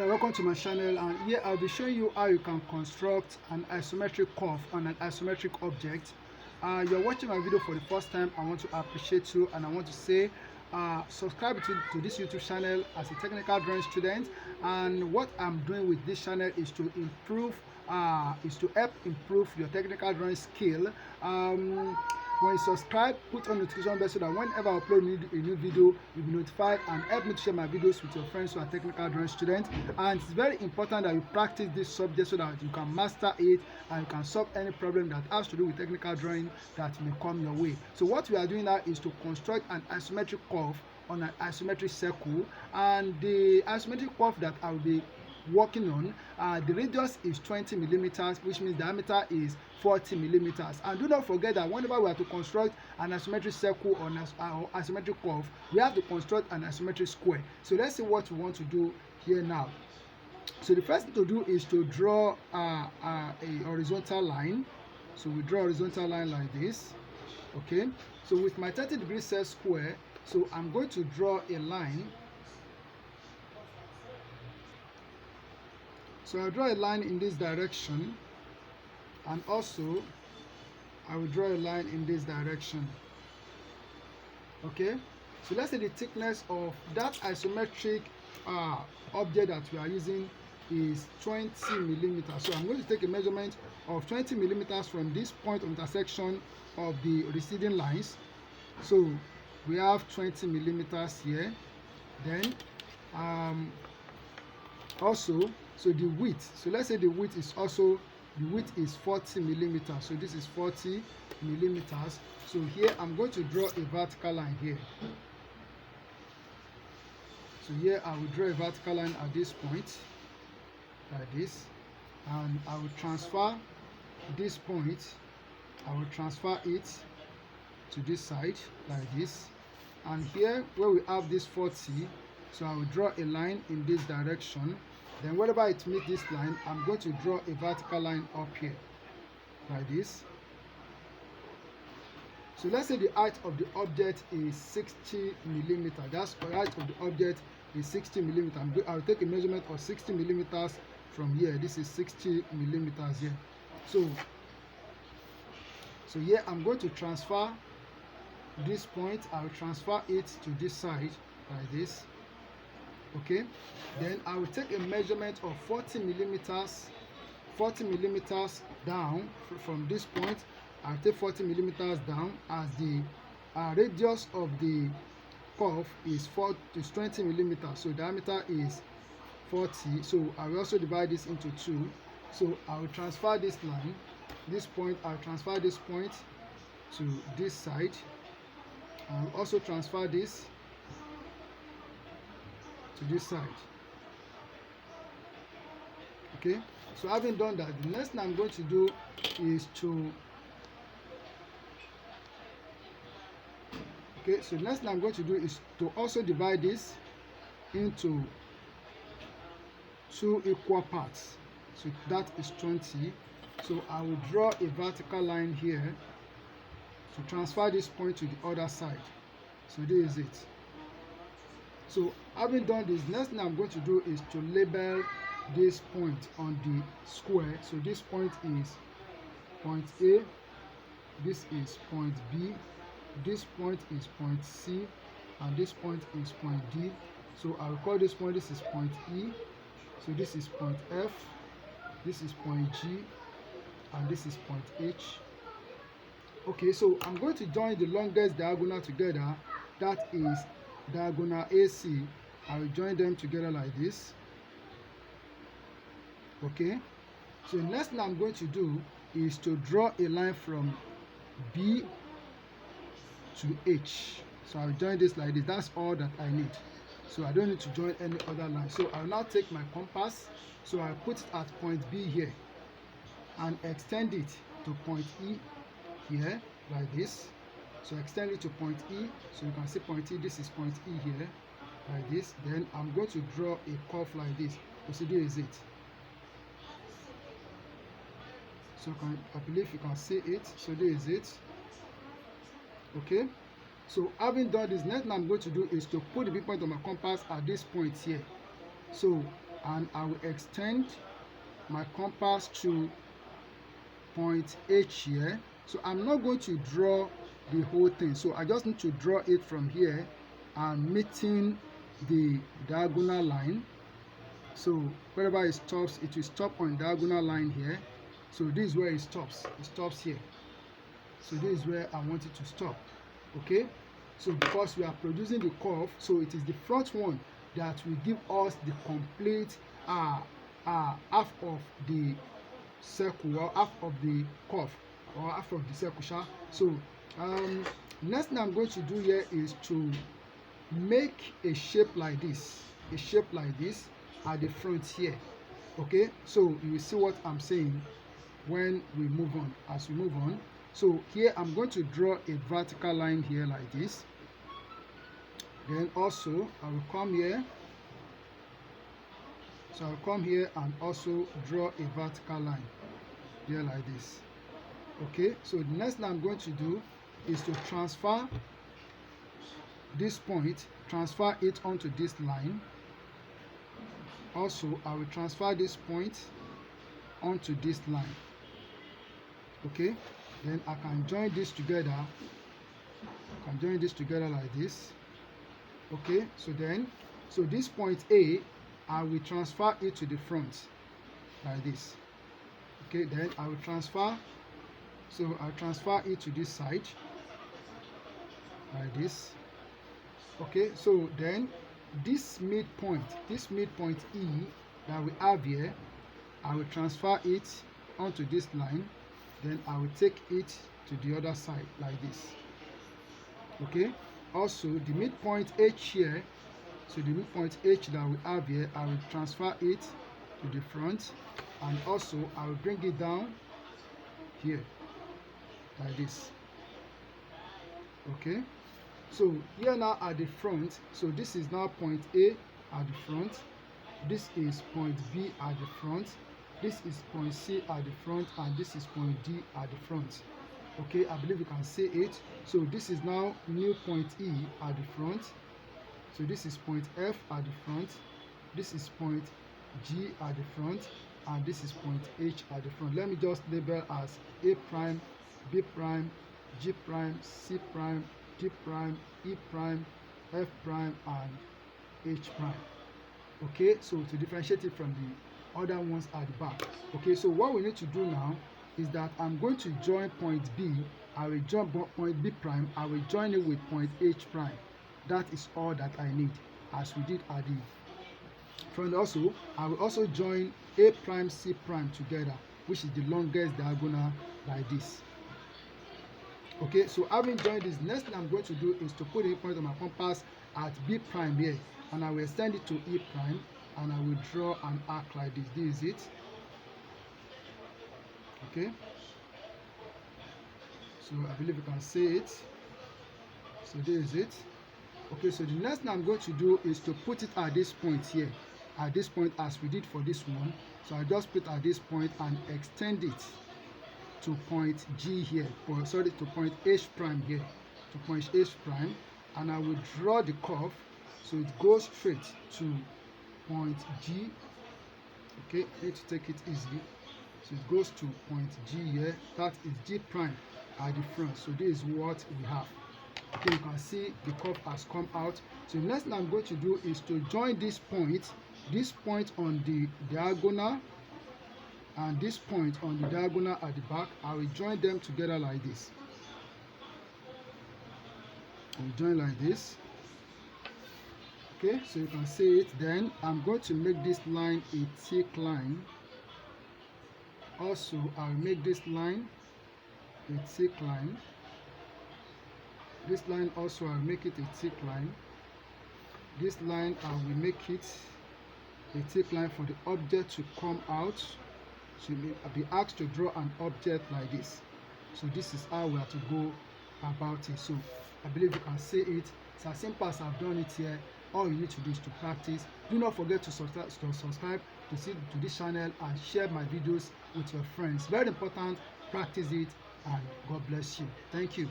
Welcome to my channel, and here I'll be showing you how you can construct an isometric curve on an isometric object. You're watching my video for the first time. I want to appreciate you, and I want to say subscribe to this YouTube channel as a technical drawing student. And what I'm doing with this channel is to help improve your technical drawing skill. When you subscribe, put on notification bell so that whenever I upload a new video, you'll be notified, and help me to share my videos with your friends who are technical drawing students. And it's very important that you practice this subject so that you can master it and you can solve any problem that has to do with technical drawing that may come your way. So what we are doing now is to construct an isometric curve on an isometric circle, and the isometric curve that I will be working on, the radius is 20 millimeters, which means diameter is 40 millimeters. And do not forget that whenever we are to construct an isometric circle or an isometric curve, we have to construct an isometric square. So let's see what we want to do here now. So the first thing to do is to draw a horizontal line. So we draw a horizontal line like this. Okay, so with my 30-degree set square, so I'm going to draw a line. So I'll draw a line in this direction, and also I will draw a line in this direction. Okay, so let's say the thickness of that isometric object that we are using is 20 millimeters. So I'm going to take a measurement of 20 millimeters from this point of intersection of the receding lines. So we have 20 millimeters here. Then also, so the width, so let's say the width is 40 millimeters. So this is 40 millimeters. So here I'm going to draw a vertical line here. So here I will draw a vertical line at this point like this, and I will transfer this point, I will transfer it to this side like this, and here where we have this 40, so I will draw a line in this direction. Then wherever it meets this line, I'm going to draw a vertical line up here like this. So let's say the height of the object is 60 millimeters. That's the height of the object is 60 millimeters. I'll take a measurement of 60 millimeters from here. This is 60 millimeters here. So here I'm going to transfer this point. I'll transfer it to this side like this. Okay, then I will take a measurement of 40 millimeters down from this point. I'll take 40 millimeters down, as the radius of the curve is 20 millimeters, so diameter is 40. So I will also divide this into 2. So I will transfer this line, this point, I'll transfer this point to this side. I will also transfer this to this side. Okay, so having done that, the next thing I'm going to do is to also divide this into 2 equal parts. So that is 20. So I will draw a vertical line here to transfer this point to the other side. So this is it. So having done this, next thing I'm going to do is to label this point on the square. So this point is point A, this is point B, this point is point C, and this point is point D. So I will call this point, this is point E, so this is point F, this is point G, and this is point H. Okay, so I'm going to join the longest diagonal together, that is diagonal AC. I will join them together like this. Okay, so the next thing I'm going to do is to draw a line from B to H. So I'll join this like this. That's all that I need. So I don't need to join any other line. So I'll now take my compass. So I'll put it at point B here and extend it to point E here like this. So extend it to point E, so you can see point E, this is point E here like this. Then I'm going to draw a curve like this. So see, this is it. So I believe you can see it. So this is it. Okay, so having done this, next thing I'm going to do is to put the big point of my compass at this point here. So and I will extend my compass to point H here. So I'm not going to draw the whole thing, so I just need to draw it from here and meeting the diagonal line. So wherever it stops, it will stop on diagonal line here. So this is where it stops here. So this is where I want it to stop. Okay, so because we are producing the curve, so it is the front one that will give us the complete half of the circle, or half of the curve, or half of the circle. So next thing I'm going to do here is to make a shape like this, at the front here. Okay, so you will see what I'm saying when we move on. As we move on, so here I'm going to draw a vertical line here like this. Then also I will come here. So I'll come here and also draw a vertical line here like this. Okay, so the next thing I'm going to do is to transfer this point, transfer it onto this line. Also I will transfer this point onto this line. Okay, then I can join this together. Like this. Okay, so then, so this point A, I will transfer it to the front like this. Okay, then I will transfer, so I'll transfer it to this side like this. Okay, so then this midpoint E that we have here, I will transfer it onto this line. Then I will take it to the other side like this. Okay, also the midpoint H here, so the midpoint H that we have here, I will transfer it to the front, and also I will bring it down here like this. Okay, so here now at the front, so this is now point A at the front, this is point B at the front, this is point C at the front, and this is point D at the front. Okay, I believe you can see it. So this is now new point E at the front. So this is point F at the front, this is point G at the front, and this is point H at the front. Let me just label as A prime, B prime, G prime, C prime, D prime, E prime, F prime, and H prime. Okay, so to differentiate it from the other ones at the back. Okay, so what we need to do now is that I'm going to join point B. I will join point B prime, I will join it with point H prime. That is all that I need, as we did at the front. Also, I will also join A prime C prime together, which is the longest diagonal like this. Okay, so having joined this, next thing I'm going to do is to put a point on my compass at B prime here, and I will extend it to E prime, and I will draw an arc like this. This is it. Okay, so I believe you can see it. So this is it. Okay, so the next thing I'm going to do is to put it at this point here, at this point as we did for this one. So I just put at this point and extend it to point G here, to point H prime here, to point H prime, and I will draw the curve so it goes straight to point G. Okay, I need to take it easy. So it goes to point G here, that is G prime at the front. So this is what we have. Okay, you can see the curve has come out. So the next thing I'm going to do is to join this point on the diagonal, and this point on the diagonal at the back. I will join them together like this. I will join like this. Okay, so you can see it. Then I'm going to make this line a thick line. Also, I'll make this line a thick line. This line also, I'll make it a thick line. This line, I will make it a thick line for the object to come out. So I'll be asked to draw an object like this. So this is how we have to go about it. So I believe you can see it. It's as simple as I've done it here. All you need to do is to practice. Do not forget to subscribe to this channel and share my videos with your friends. Very important. Practice it, and God bless you. Thank you.